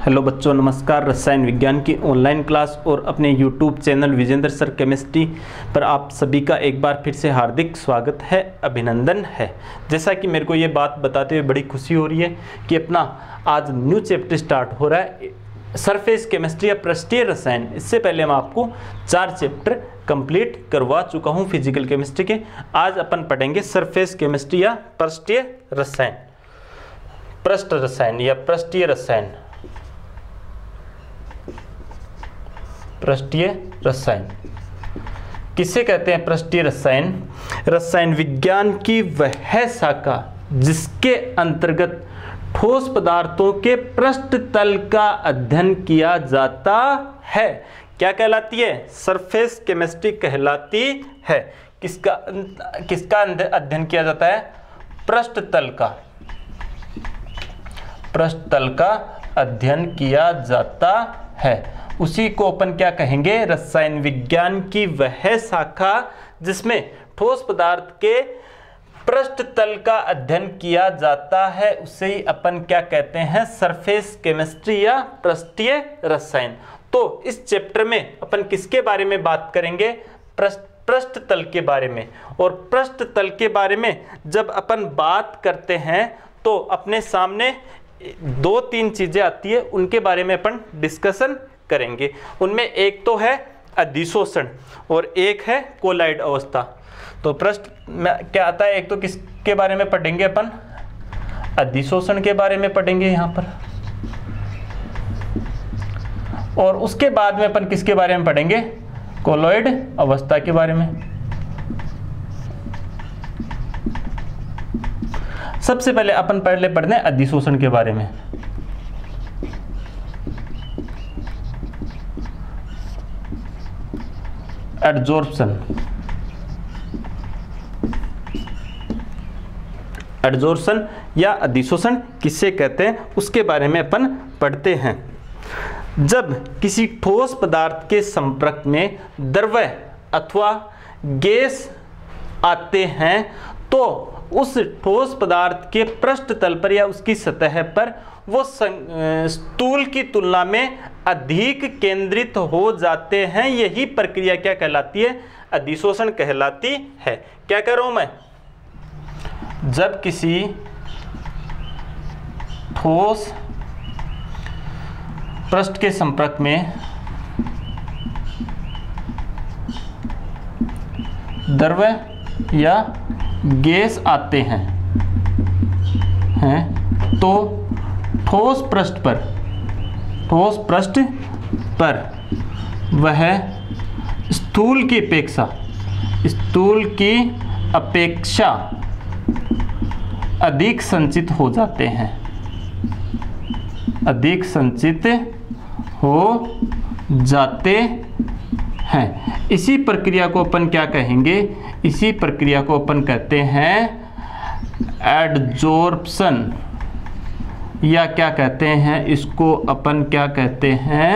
Hello बच्चों, नमस्कार। रसायन विज्ञान की ऑनलाइन क्लास और अपने YouTube channel Vijendra sir chemistry पर आप सभी का एक बार फिर से हार्दिक स्वागत है, अभिनंदन है। जैसा कि मेरे को ये बात बताते हुए बड़ी खुशी हो रही है कि अपना आज न्यू चैप्टर स्टार्ट हो रहा है, सरफेस केमिस्ट्री या पृष्ठीय रसायन। इससे पहले मैं आपको 4 चैप्टर कंप्लीट करवा चुका हूँ फिजिकल केमिस्ट्री के। आज अपन पढ़ेंगे सरफेस केमिस्ट्री या पृष्ठीय रसायन, पृष्ठ रसायन या पृष्ठीय रसायन, पृष्ठीय रसायन किसे कहते हैं? पृष्ठीय रसायन रसायन विज्ञान की वह शाखा जिसके अंतर्गत ठोस पदार्थों के पृष्ठ तल का अध्ययन किया जाता है। क्या कहलाती है? सरफेस केमिस्ट्री कहलाती है। किसका अध्ययन किया जाता है? पृष्ठ तल का, पृष्ठ तल का अध्ययन किया जाता है। उसी को अपन क्या कहेंगे? रसायन विज्ञान की वह शाखा जिसमें ठोस पदार्थ के पृष्ठ तल का अध्ययन किया जाता है, उसे ही अपन क्या कहते हैं? सरफेस केमिस्ट्री या पृष्ठीय रसायन। तो इस चैप्टर में अपन किसके बारे में बात करेंगे? पृष्ठ तल के बारे में। और पृष्ठ तल के बारे में जब अपन बात करते हैं तो अपने सामने 2-3 चीजें आती है, उनके बारे में अपन डिस्कशन करेंगे। उनमें एक तो है अधिशोषण और एक है कोलाइड अवस्था। तो पृष्ठ में क्या आता है? एक तो किसके बारे में पढ़ेंगे अपन? अधिशोषण के बारे में पढ़ेंगे यहां पर, और उसके बाद में अपन किसके बारे में पढ़ेंगे? कोलॉइड अवस्था के बारे में। सबसे पहले अपन पढ़ते हैं अधिशोषण के बारे में। एडजॉर्प्शन, एडजॉर्प्शन या अधिशोषण किसे कहते हैं उसके बारे में अपन पढ़ते हैं। जब किसी ठोस पदार्थ के संपर्क में द्रव अथवा गैस आते हैं तो उस ठोस पदार्थ के पृष्ठ तल पर या उसकी सतह पर वो स्थूल की तुलना में अधिक केंद्रित हो जाते हैं। यही प्रक्रिया क्या कहलाती है? अधिशोषण कहलाती है। क्या कह रहा हूं मैं? जब किसी ठोस पृष्ठ के संपर्क में द्रव या गैस आते हैं तो ठोस पृष्ठ पर वह स्थूल की अपेक्षा अधिक संचित हो जाते हैं, अधिक संचित हो जाते हैं। इसी प्रक्रिया को अपन क्या कहेंगे? इसी प्रक्रिया को अपन कहते हैं एडजॉर्प्शन, या क्या कहते हैं इसको? अपन क्या कहते हैं?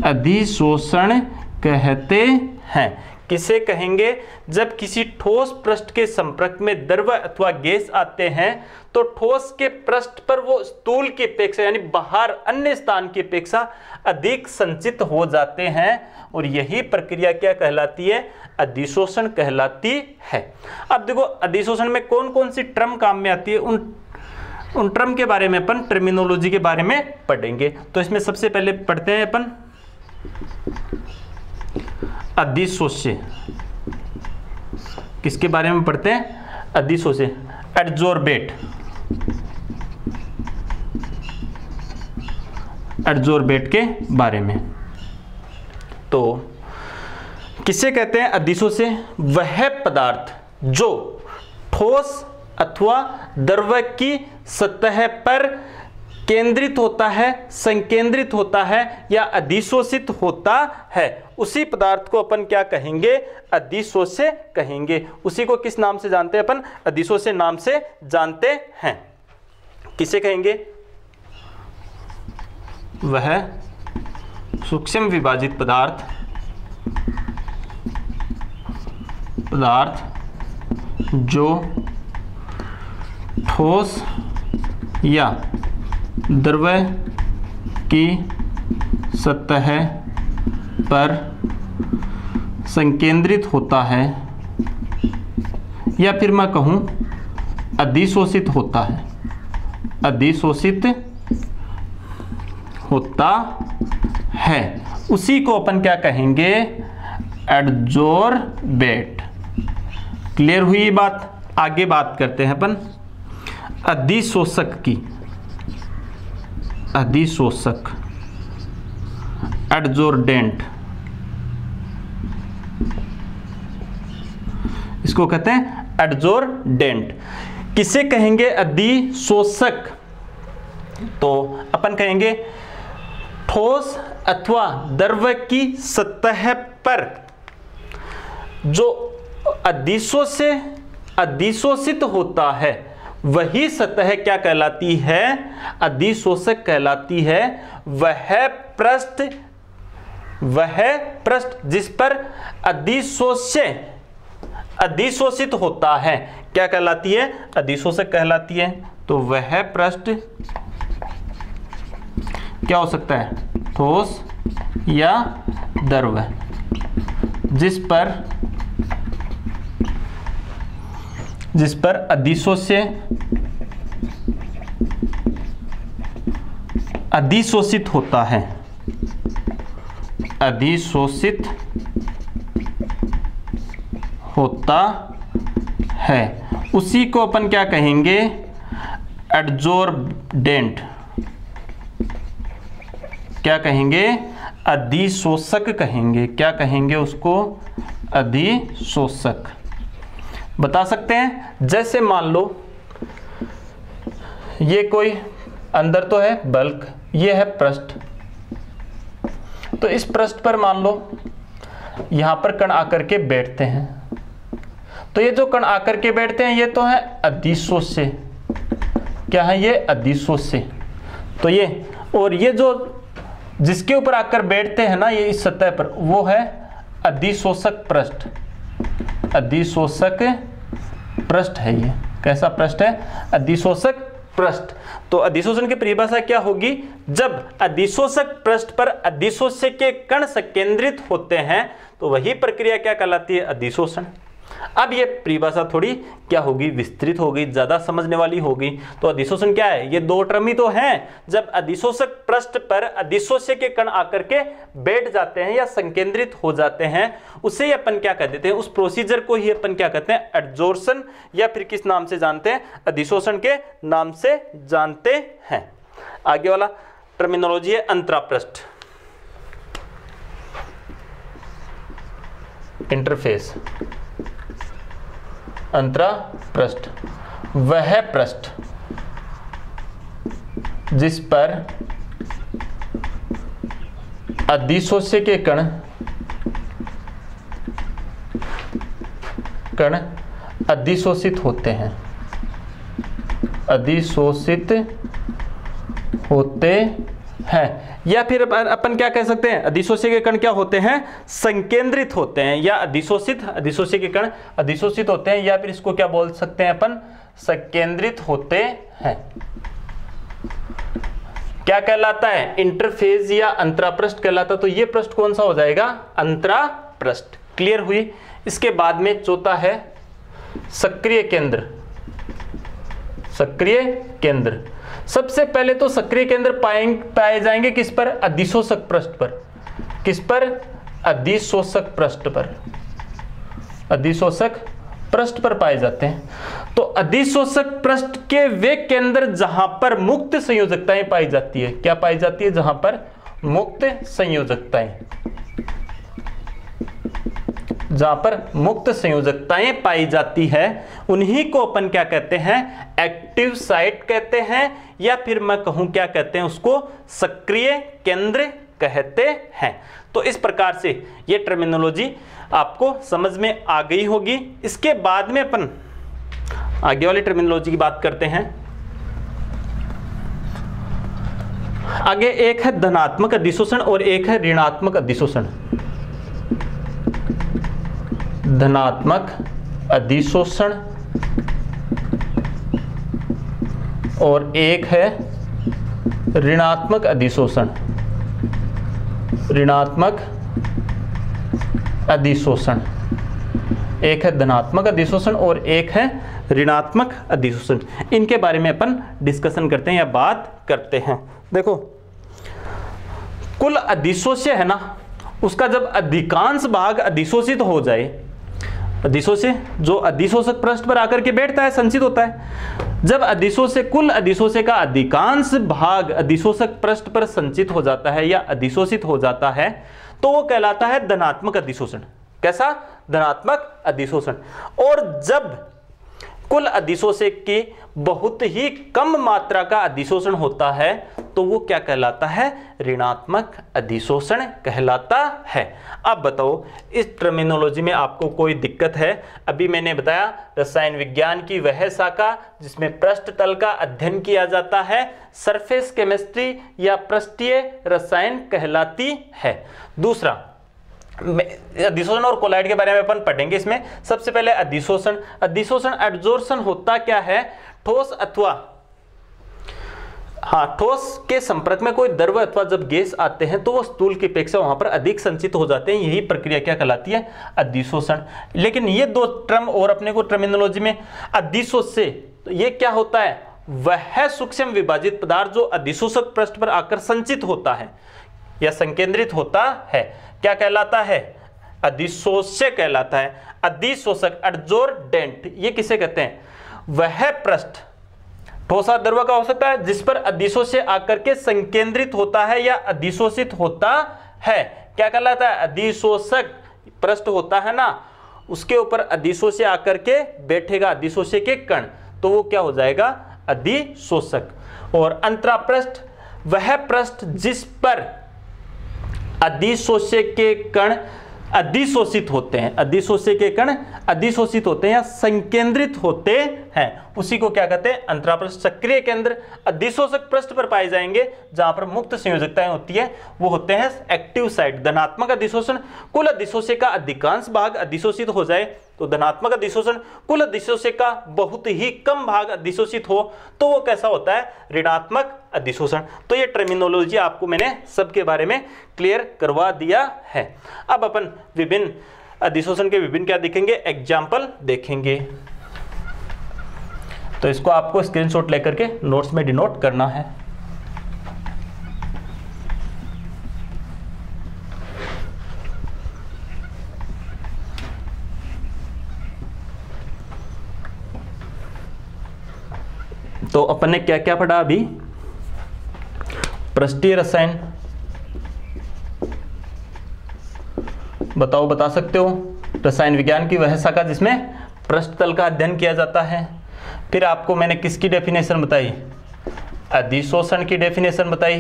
अधिशोषण कहते हैं। किसे कहेंगे? जब किसी ठोस पृष्ठ के संपर्क में द्रव अथवा गैस आते हैं तो ठोस के पृष्ठ पर वो स्थूल की अपेक्षा यानी बाहर अन्य स्थान की अपेक्षा अधिक संचित हो जाते हैं, और यही प्रक्रिया क्या कहलाती है? अधिशोषण कहलाती है। अब देखो, अधिशोषण में कौन कौन सी टर्म काम में आती है, उन टर्म के बारे में अपन टर्मिनोलॉजी के बारे में पढ़ेंगे। तो इसमें सबसे पहले पढ़ते हैं अपन अधिशोष्य। किसके बारे में पढ़ते हैं? अधिशोष्य। एडजॉर्बेट, एडजॉर्बेट के बारे में। तो किसे कहते हैं अधिशोष्य? वह पदार्थ जो ठोस अथवा द्रव की सतह पर केंद्रित होता है, संकेंद्रित होता है या अधिशोषित होता है, उसी पदार्थ को अपन क्या कहेंगे? अधिशोष्य कहेंगे। उसी को किस नाम से जानते हैं अपन? अधिशोष्य नाम से जानते हैं। किसे कहेंगे? वह सूक्ष्म विभाजित पदार्थ जो ठोस या द्रव की सतह पर संकेंद्रित होता है, या फिर मैं कहूँ अधिशोषित होता है, अधिशोषित होता है, उसी को अपन क्या कहेंगे? एडजोर्बेट। क्लियर हुई बात? आगे बात करते हैं अपन अधिशोषक की। अधिशोषक एडजोर्डेंट, इसको कहते हैं एडजोर्डेंट। किसे कहेंगे अधिशोषक? तो अपन कहेंगे ठोस अथवा द्रव की सतह पर जो अधिशोषित होता है वही सतह क्या कहलाती है? अधिशोषक कहलाती है। वह पृष्ठ जिस पर अधिशोषित होता है क्या कहलाती है? अधिशोषक कहलाती है। तो वह पृष्ठ क्या हो सकता है? ठोस या द्रव, जिस पर अधिशोषित होता है, अधिशोषित होता है, उसी को अपन क्या कहेंगे? एडजोर्डेंट। क्या कहेंगे? अधिशोषक कहेंगे। क्या कहेंगे उसको? अधिशोषक। बता सकते हैं, जैसे मान लो ये कोई अंदर तो है बल्क, ये है पृष्ठ, तो इस पृष्ठ पर मान लो यहां पर कण आकर के बैठते हैं, तो ये जो कण आकर के बैठते हैं ये तो है अधिशोष्य। क्या है ये? अधिशोष्य। तो ये, और ये जो जिसके ऊपर आकर बैठते हैं ना ये इस सतह पर, वो है अधिशोषक पृष्ठ। अधिशोषक पृष्ठ है ये। कैसा पृष्ठ है? अधिशोषक पृष्ठ। तो अधिशोषण की परिभाषा क्या होगी? जब अधिशोषक पृष्ठ पर अधिशोष्य के कण संकेंद्रित होते हैं तो वही प्रक्रिया क्या कहलाती है? अधिशोषण। अब ये परिभाषा थोड़ी क्या होगी? विस्तृत होगी, ज्यादा समझने वाली होगी। तो अधिशोषण क्या है? ये दो टर्म ही तो हैं। जब अधिशोषक पृष्ठ पर अधिशोष्य के कण आकर के बैठ जाते हैं या संकेंद्रित हो जाते हैं, उसे अपन क्या कह देते हैं? उस प्रोसीजर को ही अपन क्या कहते हैं? एडजोर्शन, या फिर किस नाम से जानते हैं? अधिशोषण के नाम से जानते हैं। आगे वाला टर्मिनोलॉजी है अंतरापृष्ठ, इंटरफेस। अंतरापृष्ठ वह पृष्ठ जिस पर अधिशोष्य के कण अधिशोषित होते हैं, अधिशोषित होते हैं, या फिर अपन क्या कह सकते हैं? अधिशोष्य के कण क्या होते हैं? संकेंद्रित होते हैं, या अधिशोष्य के कण अधिशोषित होते हैं, या फिर इसको क्या बोल सकते हैं अपन? संकेंद्रित होते हैं। क्या कहलाता है? इंटरफेज या अंतरापृष्ठ कहलाता। तो ये पृष्ठ कौन सा हो जाएगा? अंतरापृष्ठ। क्लियर हुई? इसके बाद में चौथा है सक्रिय केंद्र। सक्रिय केंद्र, सबसे पहले तो सक्रिय केंद्र पाए जाएंगे किस पर? अधिशोषक पृष्ठ पर। किस पर? अधिशोषक पृष्ठ पर। अधिशोषक पृष्ठ पर पाए जाते हैं। तो अधिशोषक पृष्ठ के वे केंद्र जहां पर मुक्त संयोजकताएं पाई जाती है। क्या पाई जाती है? जहां पर मुक्त संयोजकताएं, जहां पर मुक्त संयोजकताएं पाई जाती है उन्हीं को अपन क्या कहते हैं? एक्टिव साइट कहते हैं, या फिर मैं कहूं क्या कहते हैं उसको? सक्रिय केंद्र कहते हैं। तो इस प्रकार से ये टर्मिनोलॉजी आपको समझ में आ गई होगी। इसके बाद में अपन आगे वाली टर्मिनोलॉजी की बात करते हैं। आगे एक है धनात्मक अधिशोषण और एक है ऋणात्मक अधिशोषण। धनात्मक अधिशोषण और एक है ऋणात्मक अधिशोषण, ऋणात्मक अधिशोषण। एक है धनात्मक अधिशोषण और एक है ऋणात्मक अधिशोषण। इनके बारे में अपन डिस्कशन करते हैं या बात करते हैं। देखो, कुल अधिशोष्य है ना, उसका जब अधिकांश भाग अधिशोषित हो जाए, अधिशोष्य जो अधिशोषक पृष्ठ पर आकर के बैठता है, संचित होता है, जब अधिशोष्य कुल अधिशोष्य का अधिकांश भाग अधिशोषक पृष्ठ पर संचित हो जाता है या अधिशोषित हो जाता है, तो वो कहलाता है धनात्मक अधिशोषण। कैसा? धनात्मक अधिशोषण। और जब कुल अधिशोष्य की बहुत ही कम मात्रा का अधिशोषण होता है तो वो क्या कहलाता है? ऋणात्मक अधिशोषण कहलाता है। अब बताओ, इस टर्मिनोलॉजी में आपको कोई दिक्कत है? अभी मैंने बताया रसायन विज्ञान की वह शाखा जिसमें पृष्ठ तल का अध्ययन किया जाता है सरफेस केमिस्ट्री या पृष्ठीय रसायन कहलाती है। दूसरा, अधिशोषण और कोलाइड के बारे में अपन पढ़ेंगे। इसमें सबसे पहले अधिशोषण। अधिशोषण एडजोर्प्शन होता क्या है? ठोस अथवा ठोस के संपर्क में कोई द्रव अथवा जब गैस आते हैं तो वो स्थूल की अपेक्षा वहां पर अधिक संचित हो जाते हैं। यही प्रक्रिया क्या कहलाती है? अधिशोषण। लेकिन ये दो टर्म और अपने को टर्मिनोलॉजी में, अधिशोष्य तो ये क्या होता है? वह सूक्ष्म विभाजित पदार्थ जो अधिशोषक पृष्ठ पर आकर संचित होता है या संकेंद्रित होता है, क्या कहलाता है? अधिशोष्य कहलाता है। अधिशोषक एडजोर्डेंट ये किसे कहते हैं? वह पृष्ठ ठोसा द्रव का हो सकता है जिस पर अधिशोष्य आकर के संकेंद्रित होता है या अधिशोषित होता है। क्या कहलाता है? अधिशोषक पृष्ठ होता है ना, उसके ऊपर अधिशोष्य आकर के बैठेगा, अधिशोष्य के कण, तो वो क्या हो जाएगा? अधिशोषक। और अंतरापृष्ठ वह पृष्ठ जिस पर अधिशोष्य के कण अधिशोषित होते हैं, अधिशोष्य के कण अधिशोषित होते हैं या संकेंद्रित होते हैं, उसी को क्या कहते हैं? अंतरापृष्ठ। सक्रिय केंद्र अधिशोषक पृष्ठ पर पाए जाएंगे जहां पर मुक्त संयोजकताएं होती है, वो होते हैं एक्टिव साइट। धनात्मक अधिशोषण, कुल अधिशोष्य का अधिकांश भाग अधिशोषित हो जाए तो धनात्मक अधिशोषण। कुल अधिशोष्य का बहुत ही कम भाग अधिशोषित हो तो वो कैसा होता है? ऋणात्मक अधिशोषण। तो ये टर्मिनोलॉजी आपको मैंने सबके बारे में क्लियर करवा दिया है। अब अपन विभिन्न अधिशोषण के विभिन्न क्या देखेंगे? एग्जाम्पल देखेंगे। तो इसको आपको स्क्रीनशॉट लेकर के नोट्स में डिनोट करना है। तो अपन ने क्या क्या पढ़ा अभी? पृष्ठीय रसायन, बताओ, बता सकते हो? रसायन विज्ञान की वह शाखा जिसमें पृष्ठ तल का अध्ययन किया जाता है। फिर आपको मैंने किसकी डेफिनेशन बताई? अधिशोषण की डेफिनेशन बताई,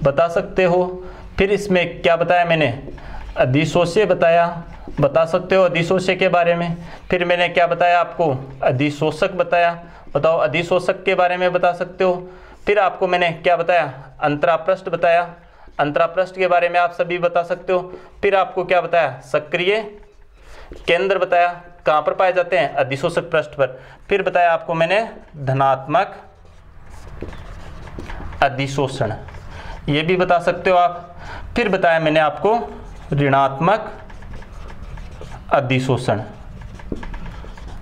बता सकते हो। फिर इसमें क्या बताया मैंने? अधिशोष्य बताया, बता सकते हो अधिशोष्य के बारे में। फिर मैंने क्या बताया आपको? अधिशोषक बताया, बताओ अधिशोषक के बारे में बता सकते हो। फिर आपको मैंने क्या बताया? अंतरापृष्ठ बताया, अंतरापृष्ठ के बारे में आप सभी बता सकते हो। फिर आपको क्या बताया? सक्रिय केंद्र बताया, कहाँ पर पाए जाते हैं? अधिशोषक पृष्ठ पर। फिर बताया आपको मैंने धनात्मक अधिशोषण, ये भी बता सकते हो आप। फिर बताया मैंने आपको ऋणात्मक अधिशोषण,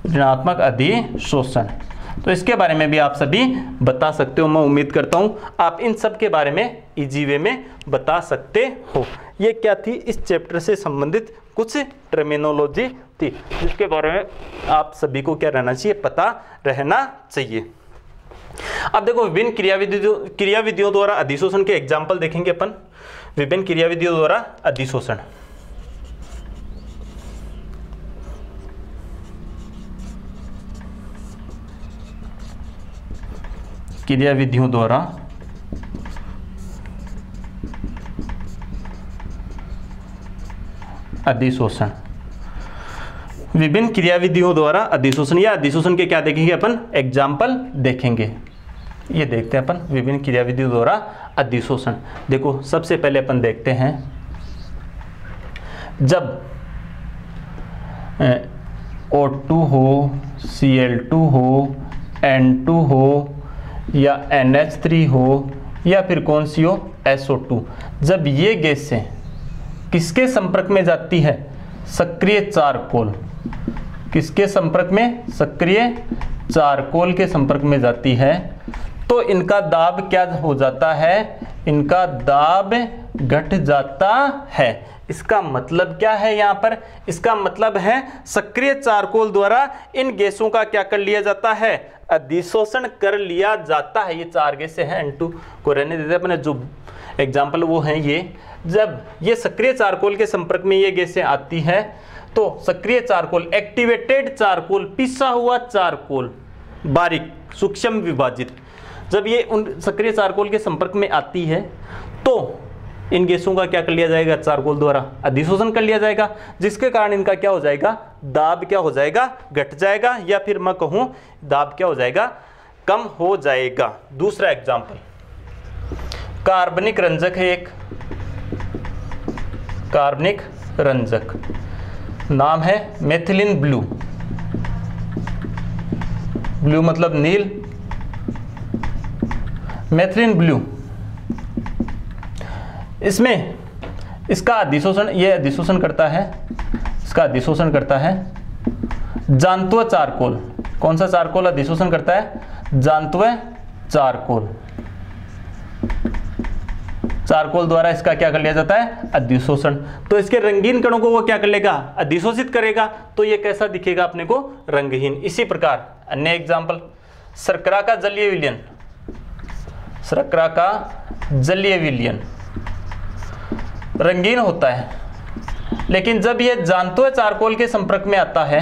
ऋणात्मक अधिशोषण। तो इसके बारे में भी आप सभी बता सकते हो। मैं उम्मीद करता हूं आप इन सब के बारे में इजी वे में बता सकते हो। ये क्या थी? इस चैप्टर से संबंधित कुछ टर्मिनोलॉजी थी जिसके बारे में आप सभी को क्या रहना चाहिए? पता रहना चाहिए। अब देखो, विभिन्न क्रियाविधियों द्वारा अधिशोषण के एग्जाम्पल देखेंगे अपन। विभिन्न क्रियाविधियों द्वारा अधिशोषण, क्रियाविधियों द्वारा अधिशोषण, विभिन्न क्रियाविधियों द्वारा अधिशोषण या अधिशोषण के क्या देखेंगे अपन? एग्जाम्पल देखेंगे। ये देखते हैं अपन विभिन्न क्रियाविधियों द्वारा अधिशोषण। देखो, सबसे पहले अपन देखते हैं जब O2 हो, Cl2 हो, N2 हो या NH3 हो या फिर कौन सी हो, SO2। जब ये गैसें किसके संपर्क में जाती है, सक्रिय चारकोल, किसके संपर्क में, सक्रिय चारकोल के संपर्क में जाती है, तो इनका दाब क्या हो जाता है, इनका दाब घट जाता है। इसका मतलब क्या है यहाँ पर, इसका मतलब है सक्रिय चारकोल द्वारा इन गैसों का क्या कर लिया जाता है, अधिशोषण कर लिया जाता है। ये 4 गैसें हैं, N2 को रहने देते अपने जो एग्जाम्पल वो हैं ये। जब ये सक्रिय चारकोल के संपर्क में ये गैसें आती है तो सक्रिय चारकोल, एक्टिवेटेड चारकोल, पिसा हुआ चारकोल, बारीक सूक्ष्म विभाजित, जब ये उन सक्रिय चारकोल के संपर्क में आती है तो इन गैसों का क्या कर लिया जाएगा, चारकोल द्वारा अधिशोषण कर लिया जाएगा, जिसके कारण इनका क्या हो जाएगा, दाब क्या हो जाएगा, घट जाएगा, या फिर मैं कहूं दाब क्या हो जाएगा, कम हो जाएगा। दूसरा एग्जाम्पल, कार्बनिक रंजक है एक, कार्बनिक रंजक, नाम है मेथिलीन ब्लू, ब्लू मतलब नील, मेथिलीन ब्लू। इसमें इसका अधिशोषण, ये अधिशोषण करता है, इसका अधिशोषण करता है जांतव चारकोल। कौन सा चारकोल अधिशोषण करता है, जांतव चारकोल, चारकोल द्वारा इसका क्या कर लिया जाता है, अधिशोषण। तो इसके रंगीन कणों को वो क्या कर लेगा, अधिशोषित करेगा, तो ये कैसा दिखेगा अपने को, रंगहीन। इसी प्रकार अन्य एग्जाम्पल, शर्करा का जलीय विलयन, शर्करा का जलीय विलयन रंगीन होता है, लेकिन जब यह जांतव चारकोल के संपर्क में आता है,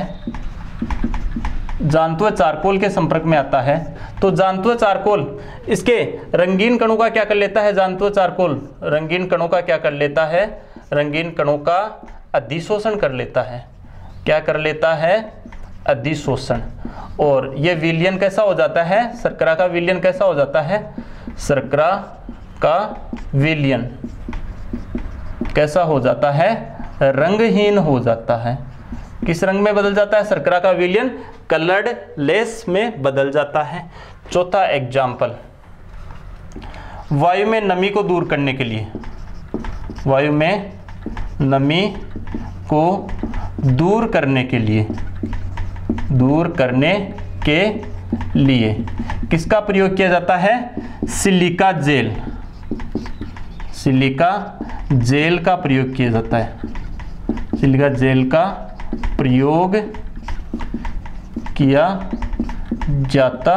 जांतव चारकोल के संपर्क में आता है, तो जांतव चारकोल इसके रंगीन कणों का क्या कर लेता है, जांतव चारकोल रंगीन कणों का क्या कर लेता है, रंगीन कणों का अधिशोषण कर लेता है। क्या कर लेता है, अधिशोषण। और यह विलयन कैसा हो जाता है, शर्करा का विलयन कैसा हो जाता है, शर्करा का विलयन कैसा हो जाता है, रंगहीन हो जाता है। किस रंग में बदल जाता है, शर्करा का विलयन कलर्ड लेस में बदल जाता है। चौथा एग्जाम्पल, वायु में नमी को दूर करने के लिए, वायु में नमी को दूर करने के लिए, दूर करने के लिए किसका प्रयोग किया जाता है, सिलिका जेल, सिलिका जेल का प्रयोग किया जाता है, सिलिका जेल का प्रयोग किया जाता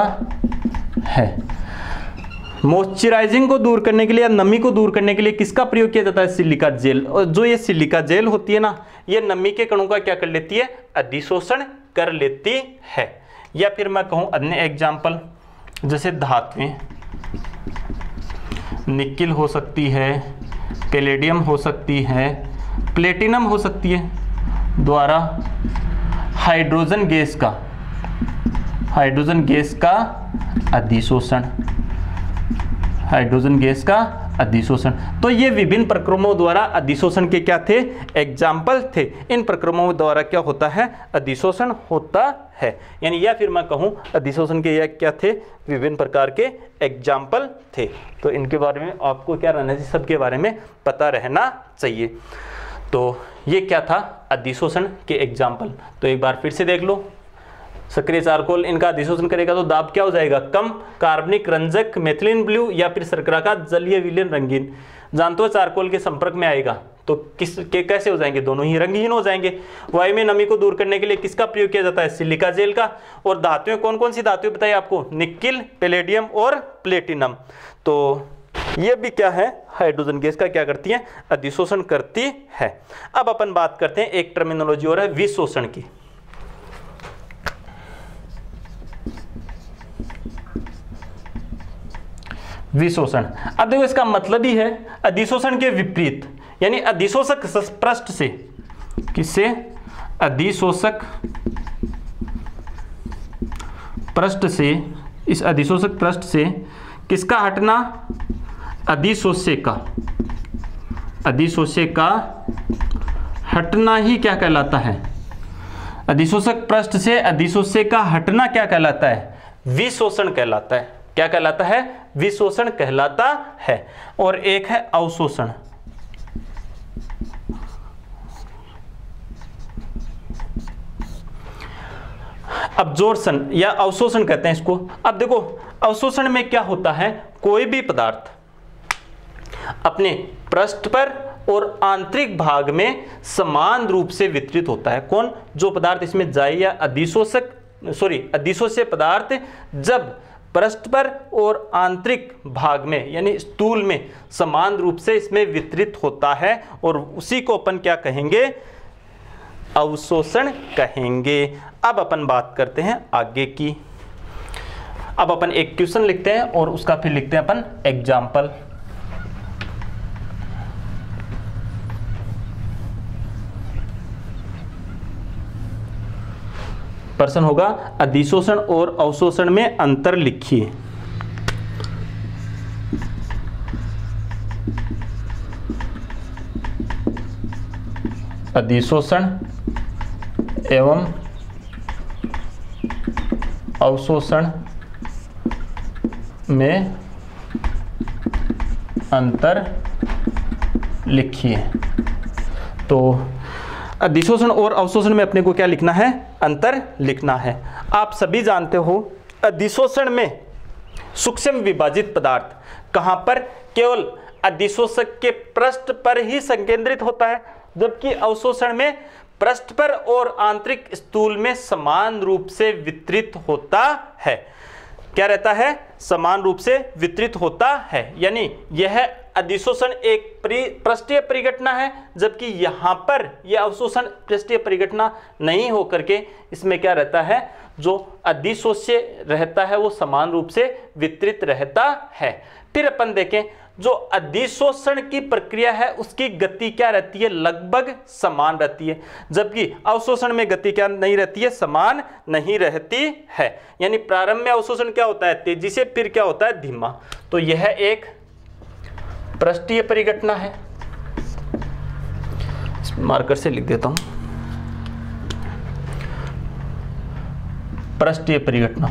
है। मॉइस्चराइजिंग को दूर करने के लिए या नमी को दूर करने के लिए किसका प्रयोग किया जाता है, सिलिका जेल। और जो ये सिलिका जेल होती है ना, ये नमी के कणों का क्या कर लेती है, अधिशोषण कर लेती है। या फिर मैं कहूं अन्य एग्जाम्पल, जैसे धातुएं, निकिल हो सकती है, पैलेडियम हो सकती है, प्लेटिनम हो सकती है, द्वारा हाइड्रोजन गैस का, हाइड्रोजन गैस का अधिशोषण, हाइड्रोजन गैस का अधिशोषण। तो ये विभिन्न प्रक्रमों द्वारा अधिशोषण के क्या थे, एग्जाम्पल थे। इन प्रक्रमों द्वारा क्या होता है, अधिशोषण होता है। यानी या फिर मैं कहूँ अधिशोषण के या क्या थे, विभिन्न प्रकार के एग्जाम्पल थे। तो इनके बारे में आपको क्या रहना चाहिए, सबके बारे में पता रहना चाहिए। तो ये क्या था, अधिशोषण के एग्जाम्पल। तो एक बार फिर से देख लो, सक्रिय चारकोल इनका अधिशोषण करेगा तो दाब क्या हो जाएगा, कम। कार्बनिक रंजक मेथिलीन ब्लू या फिर शर्करा का जलीय विलयन रंगीन। जांतव चारकोल के संपर्क में आएगा तो किस के कैसे हो जाएंगे, दोनों ही रंगहीन हो जाएंगे। वायु में नमी को दूर करने के लिए किसका प्रयोग किया जाता है, सिलिका जेल का। और धातुएं कौन कौन सी धातुएं बताइए आपको, निकिल, पैलेडियम और प्लेटिनम। तो ये भी क्या है, हाइड्रोजन गैस का क्या करती है, अधिशोषण करती है। अब अपन बात करते हैं एक टर्मिनोलॉजी और है विशोषण की। विशोषण, अब देखो इसका मतलब ही है अधिशोषण के विपरीत, यानी अधिशोषक पृष्ठ से, किससे, अधिशोषक पृष्ठ से, इस अधिशोषक पृष्ठ से किसका हटना, अधिशोष्य का, अधिशोष्य का हटना ही क्या कहलाता है, अधिशोषक पृष्ठ से अधिशोष्य का हटना क्या कहलाता है, विशोषण कहलाता है। क्या कहलाता है? विशोषण कहलाता है। और एक है अवशोषण। अब्जॉर्प्शन या अवशोषण कहते हैं इसको। अब देखो अवशोषण में क्या होता है, कोई भी पदार्थ अपने पृष्ठ पर और आंतरिक भाग में समान रूप से वितरित होता है। कौन? जो पदार्थ इसमें जाई या अधिशोष्य पदार्थ जब पृष्ठ पर और आंतरिक भाग में यानी स्थूल में समान रूप से इसमें वितरित होता है, और उसी को अपन क्या कहेंगे? अवशोषण कहेंगे। अब अपन बात करते हैं आगे की। अब अपन एक क्वेश्चन लिखते हैं और उसका फिर लिखते हैं अपन एग्जाम्पल। प्रश्न होगा अधिशोषण और अवशोषण में अंतर लिखिए। अधिशोषण एवं अवशोषण में अंतर लिखिए। तो अधिशोषण और अवशोषण में अपने को क्या लिखना है? अंतर लिखना है। आप सभी जानते हो अधिशोषण में सूक्ष्म विभाजित पदार्थ कहां पर? केवल अधिशोषक के पृष्ठ पर ही संकेंद्रित होता है, जबकि अवशोषण में पृष्ठ पर और आंतरिक स्थूल में समान रूप से वितरित होता है। क्या रहता है? समान रूप से वितरित होता है। यानी यह अधिशोषण एक पृष्ठीय परिघटना है, जबकि यहां पर यह अवशोषण पृष्ठीय परिघटना नहीं होकर के इसमें क्या रहता है? जो अधिशोष्य रहता है वो समान रूप से वितरित रहता है। फिर अपन देखें जो अधिशोषण की प्रक्रिया है उसकी गति क्या रहती है? लगभग समान रहती है, जबकि अवशोषण में गति क्या नहीं रहती है? समान नहीं रहती है। यानी प्रारंभ में अवशोषण क्या होता है? तेजी से, फिर क्या होता है? धीमा। तो यह एक पृष्ठीय परिघटना है। मार्कर से लिख देता हूं, पृष्ठीय परिघटना।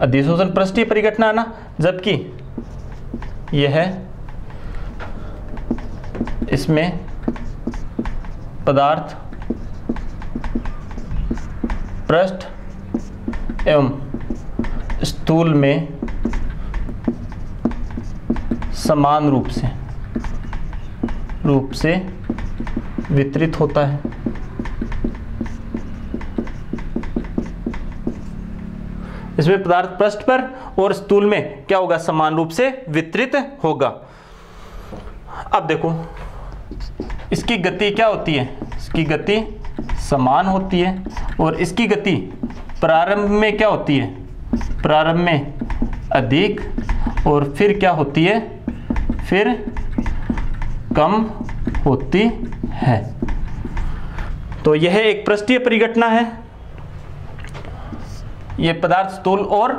अधिशोषण पृष्ठीय परिघटना है ना, जबकि यह इसमें पदार्थ पृष्ठ एवं स्थूल में समान रूप से वितरित होता है। इसमें पदार्थ पृष्ठ पर और स्थूल में क्या होगा? समान रूप से वितरित होगा। अब देखो इसकी गति क्या होती है? इसकी गति समान होती है, और इसकी गति प्रारंभ में क्या होती है? प्रारंभ में अधिक, और फिर क्या होती है? फिर कम होती है। तो यह एक पृष्ठीय परिघटना है। यह पदार्थ स्थूल और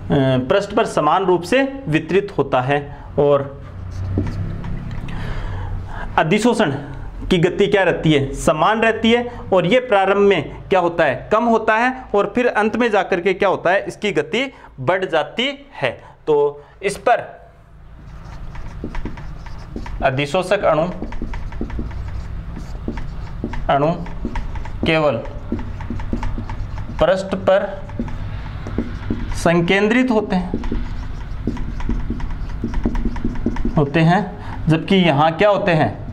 पृष्ठ पर समान रूप से वितरित होता है, और अधिशोषण की गति क्या रहती है? समान रहती है, और ये प्रारंभ में क्या होता है? कम होता है, और फिर अंत में जाकर के क्या होता है? इसकी गति बढ़ जाती है। तो इस पर अधिशोषक अणु केवल पृष्ठ पर संकेंद्रित होते हैं, जबकि यहाँ क्या होते हैं?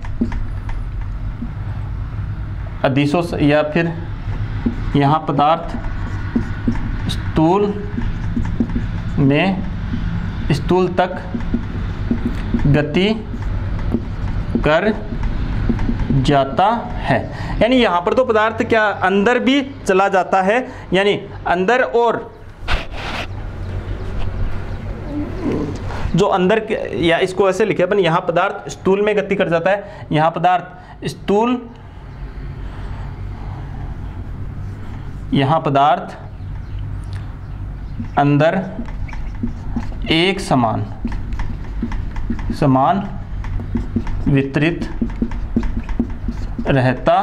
अधिशोषक, या फिर यहाँ पदार्थ स्थूल तक गति कर जाता है। यानी यहाँ पर तो पदार्थ क्या अंदर भी चला जाता है, यानी अंदर, और जो अंदर, या इसको ऐसे लिखे अपन, यहाँ पदार्थ स्थूल में गति कर जाता है, यहाँ पदार्थ स्थूल, यहाँ पदार्थ अंदर एक समान वितरित रहता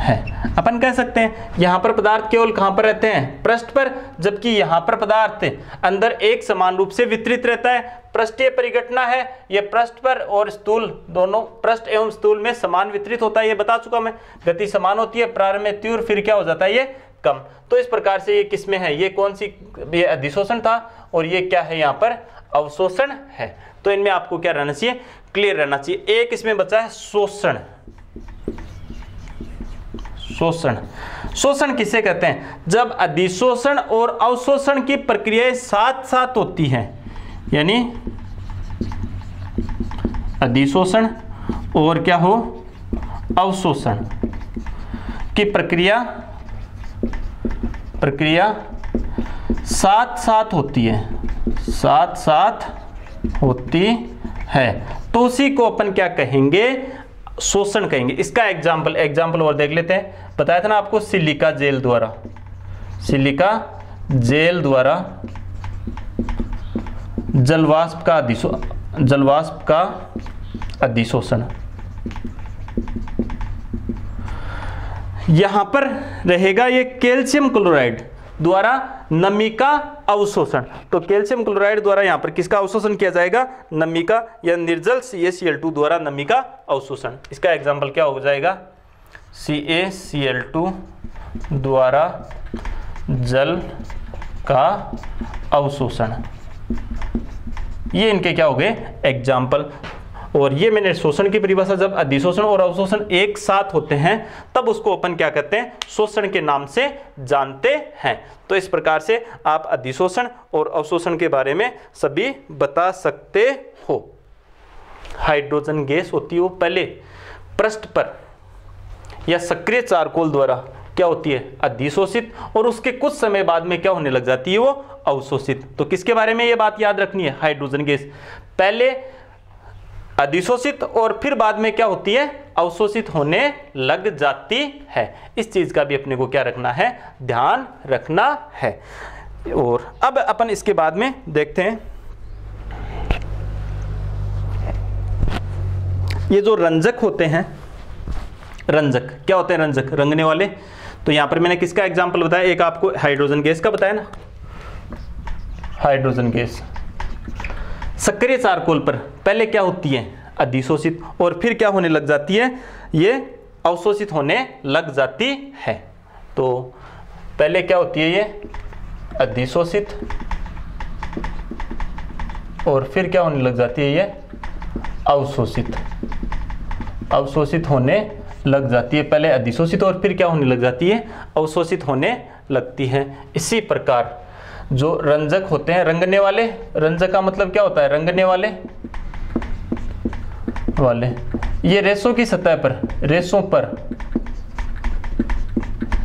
है। अपन कह सकते हैं यहाँ पर पदार्थ केवल कहाँ पर रहते हैं, पृष्ठ पर, जबकि यहाँ पर पदार्थ अंदर एक समान रूप से वितरित रहता है। पृष्ठीय परिघटना है, यह पृष्ठ पर और स्थूल दोनों, पृष्ठ एवं स्थूल में समान वितरित होता है, ये बता चुका मैं। गति समान होती है, प्रारंभ में तीव्र, फिर क्या हो जाता है ये कम। तो इस प्रकार से ये किसमें है, ये कौन सी, ये अधिशोषण था और ये क्या है यहाँ पर अवशोषण है। तो इनमें आपको क्या रहना चाहिए, क्लियर रहना चाहिए। एक इसमें बचा है शोषण। शोषण, शोषण किसे कहते हैं, जब अधिशोषण और अवशोषण की प्रक्रियाएं साथ साथ होती हैं, यानी अधिशोषण और क्या हो अवशोषण की प्रक्रिया साथ साथ होती है, साथ साथ होती है, तो उसी को अपन क्या कहेंगे, शोषण कहेंगे। इसका एग्जाम्पल और देख लेते हैं। बताया था ना आपको, सिलिका जेल द्वारा, सिलिका जेल द्वारा जलवाष्प का अधिशोषण। यहां पर रहेगा ये कैल्शियम क्लोराइड द्वारा नमी का अवशोषण। तो कैल्शियम क्लोराइड द्वारा यहां पर किसका अवशोषण किया जाएगा, नमी का, या निर्जल CaCl2 द्वारा नमी का अवशोषण। इसका एग्जाम्पल क्या हो जाएगा, CaCl2 द्वारा जल का अवशोषण। ये इनके क्या हो गए एग्जाम्पल। और ये मैंने शोषण की परिभाषा, जब अधिशोषण और अवशोषण एक साथ होते हैं तब उसको अपन क्या कहते हैं, शोषण के नाम से जानते हैं। तो इस प्रकार से आप अधिशोषण और अवशोषण के बारे में सभी बता सकते हो। हाइड्रोजन गैस होती है वो पहले पृष्ठ पर या सक्रिय चारकोल द्वारा क्या होती है, अधिशोषित, और उसके कुछ समय बाद में क्या होने लग जाती है, वो अवशोषित। तो किसके बारे में ये बात याद रखनी है, हाइड्रोजन गैस पहले अधिशोषित और फिर बाद में क्या होती है, अवशोषित होने लग जाती है। इस चीज का भी अपने को क्या रखना है, ध्यान रखना है। और अब अपन इसके बाद में देखते हैं, ये जो रंजक होते हैं, रंजक क्या होते हैं, रंजक रंगने वाले। तो यहां पर मैंने किसका एग्जाम्पल बताया, एक आपको हाइड्रोजन गैस का बताया ना, हाइड्रोजन गैस सक्रिय चारकोल पर पहले क्या होती है, अधिशोषित, और फिर क्या होने लग जाती है, ये अवशोषित होने लग जाती है। तो पहले क्या होती है, ये अधिशोषित, और फिर क्या होने लग जाती है, ये अवशोषित, अवशोषित होने लग जाती है। पहले अधिशोषित और फिर क्या होने लग जाती है, अवशोषित होने लगती है। इसी प्रकार जो रंजक होते हैं, रंगने वाले, रंजक का मतलब क्या होता है, रंगने वाले ये रेशों की सतह पर, रेशों पर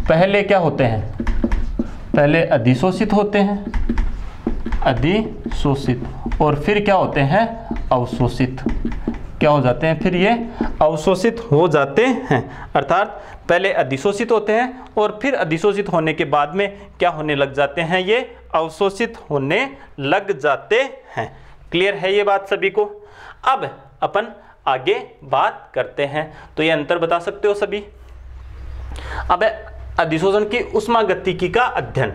पहले क्या होते हैं, पहले अधिशोषित होते हैं, अधिशोषित, और फिर क्या होते हैं, अवशोषित, क्या हो जाते हैं, फिर ये अवशोषित हो जाते हैं। अर्थात पहले अधिशोषित होते हैं और फिर अधिशोषित होने के बाद में क्या होने लग जाते हैं, ये अवशोषित होने लग जाते हैं। क्लियर है ये बात सभी को। अब अपन आगे बात करते हैं, तो ये अंतर बता सकते हो सभी। अब अधिशोषण की ऊष्मागतिकी का अध्ययन।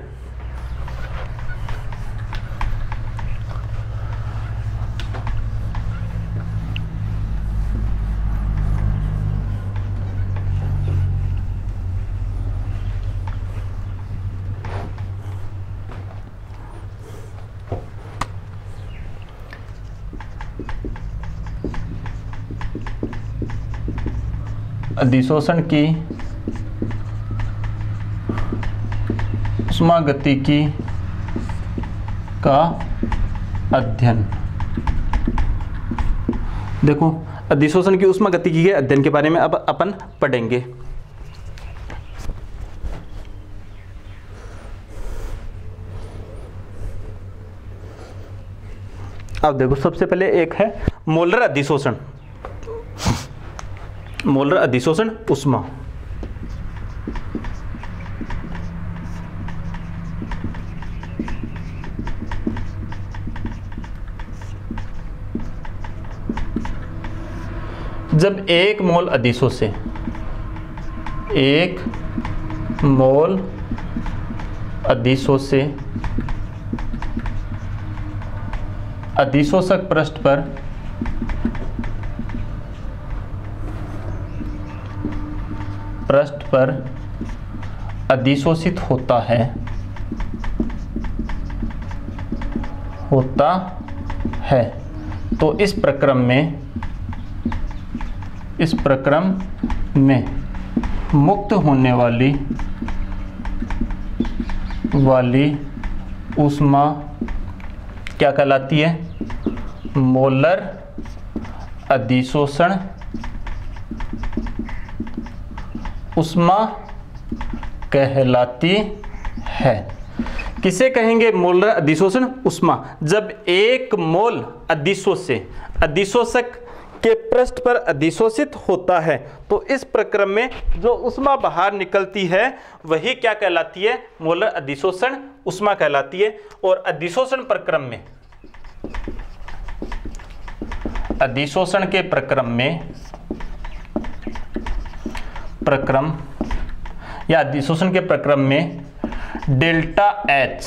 अधिशोषण की ऊष्मागतिकी का अध्ययन। देखो, अधिशोषण की ऊष्मागतिकी के अध्ययन के बारे में अब अपन पढ़ेंगे। अब देखो, सबसे पहले एक है मोलर अधिशोषण। मोलर अधिशोषण ऊष्मा। जब 1 मोल अधिशोष से 1 मोल अधिशोषक पृष्ठ पर अधिशोषित होता है तो इस प्रक्रम में मुक्त होने वाली ऊष्मा क्या कहलाती है? मोलर अधिशोषण ऊष्मा कहलाती है। किसे कहेंगे मोलर अधिशोषण ऊष्मा? जब 1 मोल अधिशोषक के पृष्ठ पर अधिशोषित होता है तो इस प्रक्रम में जो ऊष्मा बाहर निकलती है वही क्या कहलाती है? मोलर अधिशोषण ऊष्मा कहलाती है। और अधिशोषण प्रक्रम में अधिशोषण के प्रक्रम में डेल्टा H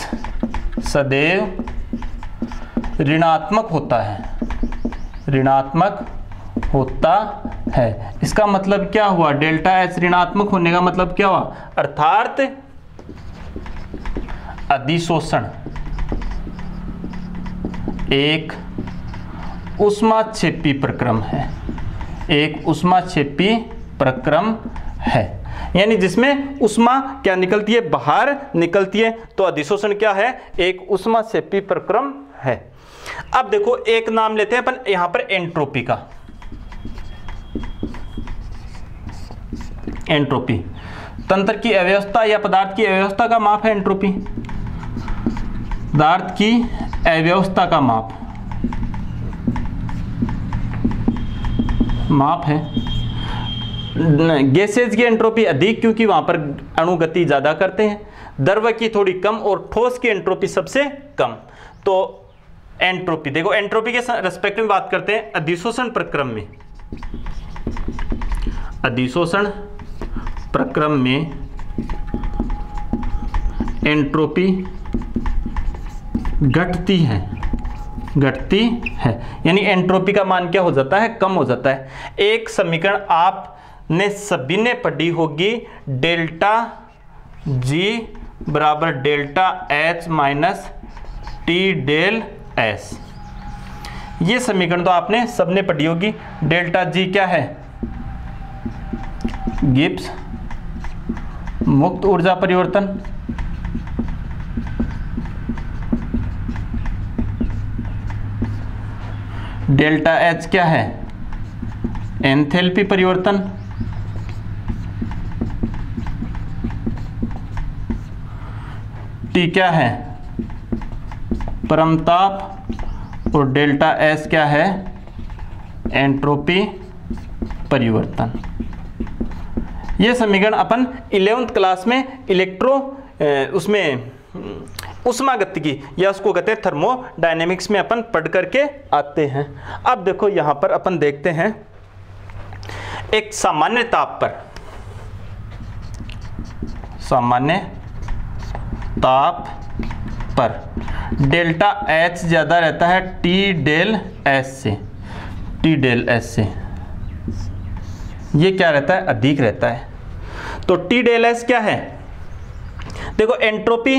सदैव ऋणात्मक होता है। इसका मतलब क्या हुआ? डेल्टा H ऋणात्मक होने का मतलब क्या हुआ? अर्थात अधिशोषण एक ऊष्माक्षेपी प्रक्रम है, यानी जिसमें ऊष्मा क्या निकलती है? बाहर निकलती है। तो अधिशोषण क्या है? एक ऊष्माक्षेपी प्रक्रम है। अब देखो एक नाम लेते हैं अपन यहां पर एंट्रोपी का। एंट्रोपी तंत्र की अव्यवस्था या पदार्थ की अव्यवस्था का माप है। एंट्रोपी पदार्थ की अव्यवस्था का माप है। गैसेज की एंट्रोपी अधिक क्योंकि वहां पर अणु गति ज्यादा करते हैं, द्रव की थोड़ी कम और ठोस की एंट्रोपी सबसे कम। तो एंट्रोपी देखो, एंट्रोपी के रेस्पेक्ट में बात करते हैं। अधिशोषण प्रक्रम में एंट्रोपी घटती है, यानी एंट्रोपी का मान क्या हो जाता है? कम हो जाता है। एक समीकरण आपने सभी ने पढ़ी होगी, डेल्टा G बराबर delta H minus T del S। ये समीकरण तो आपने सबने पढ़ी होगी। डेल्टा G क्या है? गिब्स मुक्त ऊर्जा परिवर्तन, डेल्टा H क्या है? एंथैल्पी परिवर्तन, T क्या है? परमताप, और डेल्टा S क्या है? एंट्रोपी परिवर्तन। ये समीकरण अपन 11th क्लास में उसमें ऊष्मागतिकी या उसको कहते हैं थर्मोडायनेमिक्स में अपन पढ़ करके आते हैं। अब देखो यहां पर अपन देखते हैं एक सामान्य ताप पर डेल्टा H ज्यादा रहता है टी डेल एस से। ये क्या रहता है? अधिक रहता है। तो टी डेल एस क्या है? देखो एंट्रोपी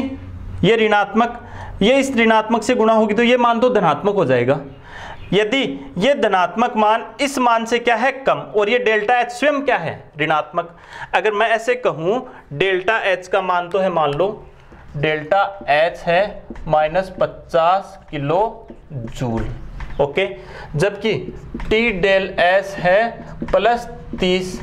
ये ऋणात्मक, ये इस ऋणात्मक से गुणा होगी तो ये मान तो धनात्मक हो जाएगा। यदि ये धनात्मक मान इस मान से क्या है? कम, और ये डेल्टा H स्वयं क्या है? ऋणात्मक। अगर मैं ऐसे कहूं डेल्टा H का मान तो है, मान लो डेल्टा H है -50 किलो जूल, ओके, जबकि टी डेल एस है +30।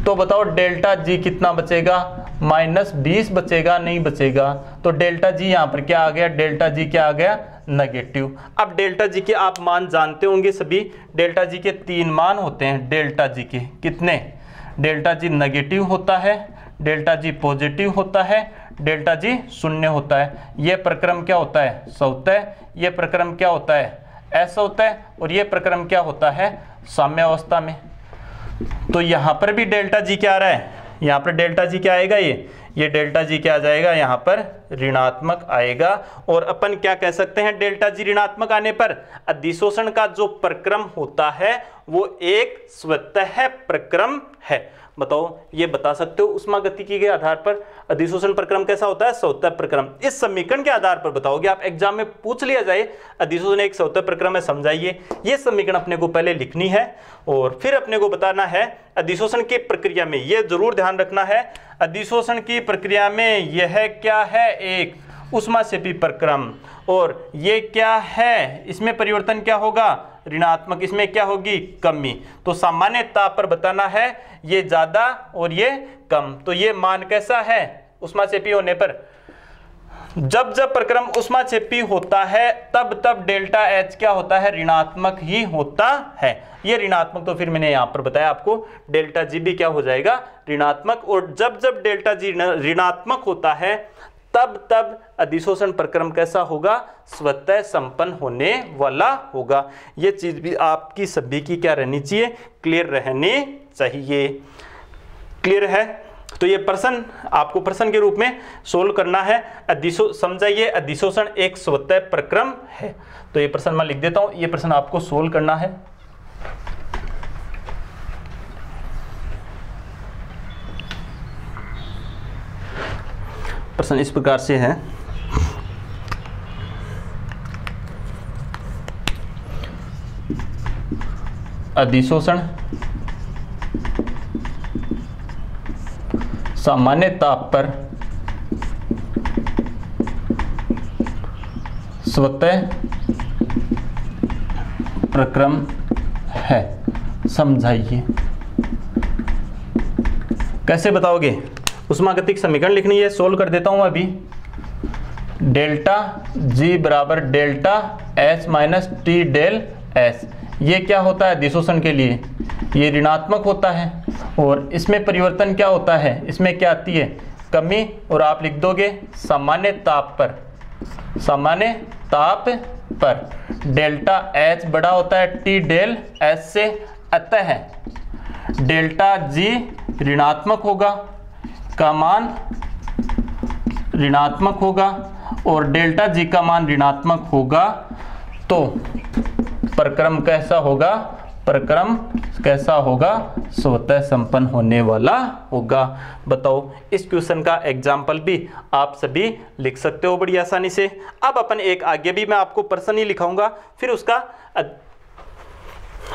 तो बताओ डेल्टा G कितना बचेगा? -20 बचेगा, नहीं बचेगा। तो डेल्टा G यहाँ पर क्या आ गया? डेल्टा G क्या आ गया? नेगेटिव। अब डेल्टा G के आप मान जानते होंगे सभी। डेल्टा G के 3 मान होते हैं। डेल्टा G के कितने? डेल्टा G नेगेटिव होता है, डेल्टा G पॉजिटिव होता है, डेल्टा G शून्य होता है। ये प्रक्रम क्या होता है? सौतेय। ये प्रक्रम क्या होता है? असौतेय। और ये प्रक्रम क्या होता है? साम्यावस्था में। तो यहां पर भी डेल्टा G क्या आ रहा है? यहाँ पर डेल्टा जी क्या आएगा, ये डेल्टा जी क्या आ जाएगा, यहाँ पर ऋणात्मक आएगा। और अपन क्या कह सकते हैं, डेल्टा जी ऋणात्मक आने पर अधिशोषण का जो प्रक्रम होता है वो एक स्वतः प्रक्रम है। बताओ, ये बता सकते हो उष्मागतिकी के आधार पर अधिशोषण प्रक्रम कैसा होता है, स्वतः प्रक्रम। इस समीकरण के आधार पर बताओगे आप, एग्जाम में पूछ लिया जाए अधिशोषण एक स्वतः प्रक्रम है, समझाइए। ये समीकरण अपने को पहले लिखनी है और फिर अपने को बताना है अधिशोषण की प्रक्रिया में, ये जरूर ध्यान रखना है, अधिशोषण की प्रक्रिया में यह क्या है, एक ऊष्माक्षेपी प्रक्रम, और ये क्या है, इसमें परिवर्तन क्या होगा, ऋणात्मक, इसमें क्या होगी, कमी। तो सामान्य ताप पर बताना है ये ज्यादा और ये कम। तो ये मान कैसा है ऊष्माक्षेपी होने पर, जब जब प्रक्रम ऊष्माक्षेपी होता है तब तब डेल्टा एच क्या होता है, ऋणात्मक ही होता है। ये ऋणात्मक, तो फिर मैंने यहां पर बताया आपको डेल्टा जी भी क्या हो जाएगा, ऋणात्मक। और जब जब डेल्टा जी ऋणात्मक होता है तब तब अधिशोषण प्रक्रम कैसा होगा, स्वतः संपन्न होने वाला होगा। ये चीज भी आपकी सभी की क्या रहनी चाहिए, क्लियर रहनी चाहिए। क्लियर है? तो ये प्रश्न आपको प्रश्न के रूप में सोल्व करना है। समझाइए, अधिशोषण एक स्वतः प्रक्रम है। तो ये प्रश्न मैं लिख देता हूं, ये प्रश्न आपको सोल्व करना है। प्रश्न इस प्रकार से है, अधिशोषण सामान्य ताप पर स्वतः प्रक्रम है, समझाइए। कैसे बताओगे, ऊष्मागतिक समीकरण लिखनी है, सोल्व कर देता हूं अभी। डेल्टा जी बराबर delta H minus T del S, ये क्या होता है अधिशोषण के लिए, ये ऋणात्मक होता है। और इसमें परिवर्तन क्या होता है, इसमें क्या आती है, कमी। और आप लिख दोगे सामान्य ताप पर, सामान्य ताप पर डेल्टा एच बड़ा होता है टी डेल एस से, अतः डेल्टा जी ऋणात्मक होगा, का मान ऋणात्मक होगा, और डेल्टा जी का मान ऋणात्मक होगा। तो प्रक्रम कैसा होगा, प्रक्रम कैसा होगा, स्वतः संपन्न होने वाला होगा। बताओ, इस क्वेश्चन का एग्जाम्पल भी आप सभी लिख सकते हो बड़ी आसानी से। अब अपन एक आगे भी मैं आपको प्रश्न ही लिखाऊंगा, फिर उसका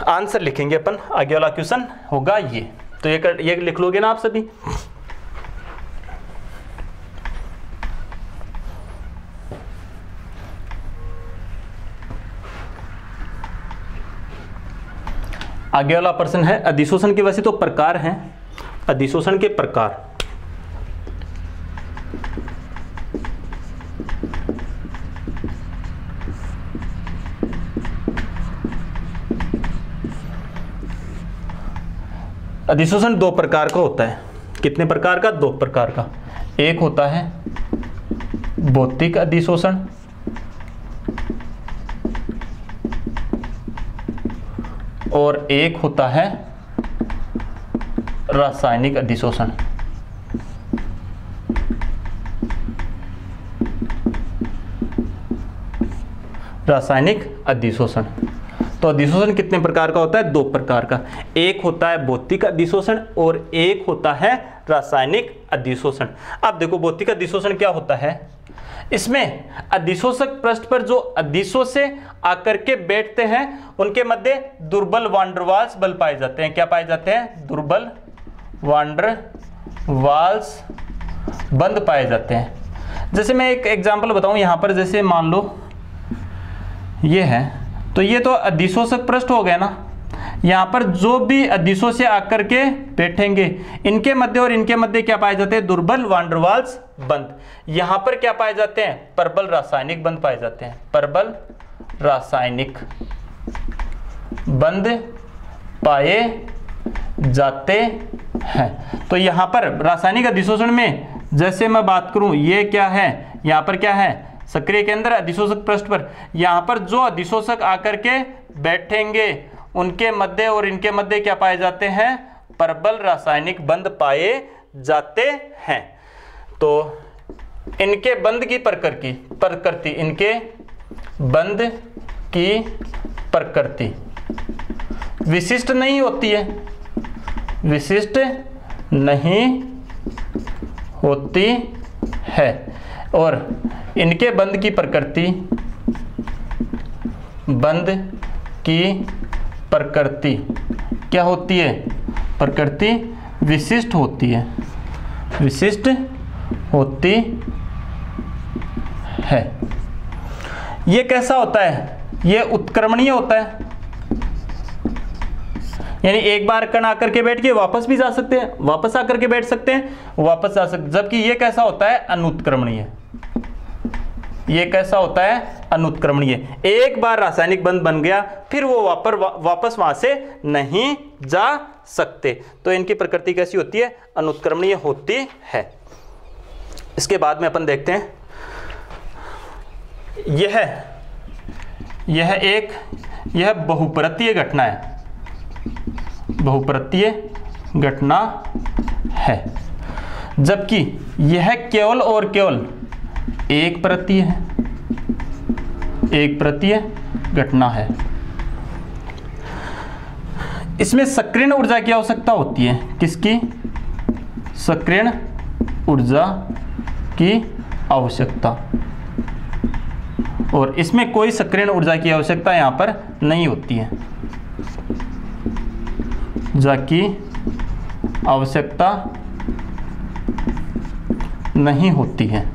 आंसर लिखेंगे अपन। आगे वाला क्वेश्चन होगा ये, तो ये लिख लोगे ना आप सभी। आगे वाला प्रश्न है, अधिशोषण के वैसे तो प्रकार हैं, अधिशोषण के प्रकार। अधिशोषण दो प्रकार का होता है। कितने प्रकार का, दो प्रकार का। एक होता है भौतिक अधिशोषण, और एक होता है रासायनिक अधिशोषण। रासायनिक अधिशोषण। तो अधिशोषण कितने प्रकार का होता है, दो प्रकार का। एक होता है भौतिक अधिशोषण और एक होता है रासायनिक अधिशोषण। अब देखो, भौतिक अधिशोषण क्या होता है, इसमें अधिशोषक पृष्ठ पर जो अधिशोषे आकर के बैठते हैं उनके मध्य दुर्बल वान डेर वाल्स बल पाए जाते हैं। क्या पाए जाते हैं, दुर्बल वान डेर वाल्स बंद पाए जाते हैं। जैसे मैं एक एग्जांपल बताऊं, यहां पर जैसे मान लो ये है, तो ये तो अधिशोषक पृष्ठ हो गया ना। यहाँ पर जो भी अधिशोषे आकर के बैठेंगे, इनके मध्य और इनके मध्य क्या पाए जाते हैं, दुर्बल वान डेर वाल्स बंद। यहाँ पर क्या पाए जाते हैं, प्रबल रासायनिक बंद पाए जाते हैं। प्रबल रासायनिक बंद पाए जाते हैं। तो यहाँ पर रासायनिक अधिशोषण में जैसे मैं बात करूं, ये क्या है, यहाँ पर क्या है, सक्रिय केंद्र अधिशोषक पृष्ठ पर। यहाँ पर जो अधिशोषक आकर के बैठेंगे उनके मध्य और इनके मध्य क्या पाए जाते हैं, प्रबल रासायनिक बंध पाए जाते हैं। तो इनके बंध की प्रकृति इनके बंध की प्रकृति विशिष्ट नहीं होती है, विशिष्ट नहीं होती है, और इनके बंध की प्रकृति क्या होती है? प्रकृति विशिष्ट होती है, विशिष्ट होती है। ये कैसा होता है? ये उत्क्रमणीय होता है, यानी एक बार कण आकर के बैठ के वापस भी जा सकते हैं, वापस आकर के बैठ सकते हैं, वापस जा सकते। जबकि ये कैसा होता है? अनुत्क्रमणीय। ये कैसा होता है? अनुत्क्रमणीय। एक बार रासायनिक बंध बन गया फिर वो वापस वहां से नहीं जा सकते। तो इनकी प्रकृति कैसी होती है? अनुत्क्रमणीय होती है। इसके बाद में अपन देखते हैं, यह बहुपरतीय घटना है, बहुपरतीय घटना है, जबकि यह केवल और केवल एक परतीय है, एक परतीय घटना है। इसमें सक्रियण ऊर्जा की आवश्यकता होती है। किसकी? सक्रियण ऊर्जा की आवश्यकता, और इसमें कोई सक्रियण ऊर्जा की आवश्यकता यहां पर नहीं होती है, ऊर्जा की आवश्यकता नहीं होती है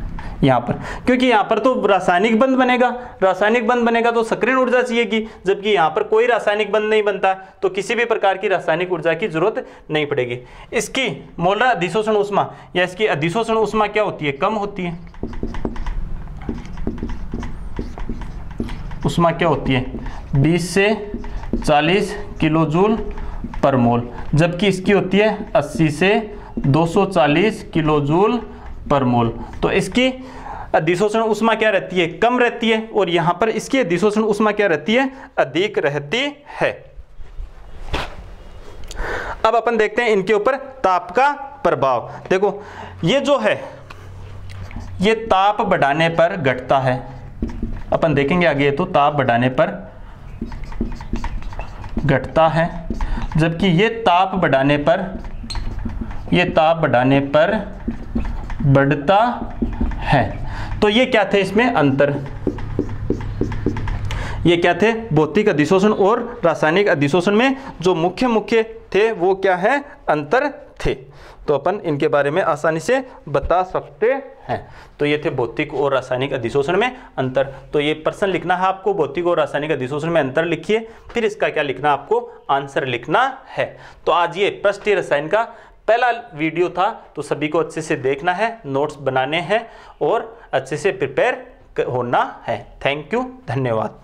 यहाँ पर, क्योंकि यहाँ पर तो रासायनिक बंध बनेगा, रासायनिक बंध बनेगा तो सक्रियण ऊर्जा चाहिएगी, जबकि यहाँ पर कोई रासायनिक बंध नहीं बनता तो किसी भी प्रकार की रासायनिक ऊर्जा की जरूरत नहीं पड़ेगी। इसकी मोलर अधिशोषण ऊष्मा या इसकी अधिशोषण ऊष्मा क्या होती है? कम होती है। ऊष्मा क्या होती है? 20 से 40 किलो जूल पर मोल, जबकि इसकी होती है 80 से 240 किलो जूल पर मोल। तो इसकी अधिशोषण ऊष्मा क्या रहती है? कम रहती है, और यहां पर इसकी अधिशोषण ऊष्मा क्या रहती है? अधिक रहती है। अब अपन देखते हैं इनके ऊपर ताप का प्रभाव। देखो ये जो है ये ताप बढ़ाने पर घटता है, अपन देखेंगे आगे। तो ताप बढ़ाने पर घटता है, जबकि ये ताप बढ़ाने पर बढ़ता है। तो ये क्या थे? इसमें अंतर, ये क्या थे? भौतिक अधिशोषण और रासायनिक अधिशोषण में जो मुख्य थे वो क्या है? अंतर थे। तो अपन इनके बारे में आसानी से बता सकते हैं। तो ये थे भौतिक और रासायनिक अधिशोषण में अंतर। तो ये प्रश्न लिखना है आपको, भौतिक और रासायनिक अधिशोषण में अंतर लिखिए, फिर इसका क्या लिखना आपको? आंसर लिखना है। तो आज ये पृष्ठीय रसायन का पहला वीडियो था, तो सभी को अच्छे से देखना है, नोट्स बनाने हैं और अच्छे से प्रिपेयर होना है। थैंक यू, धन्यवाद।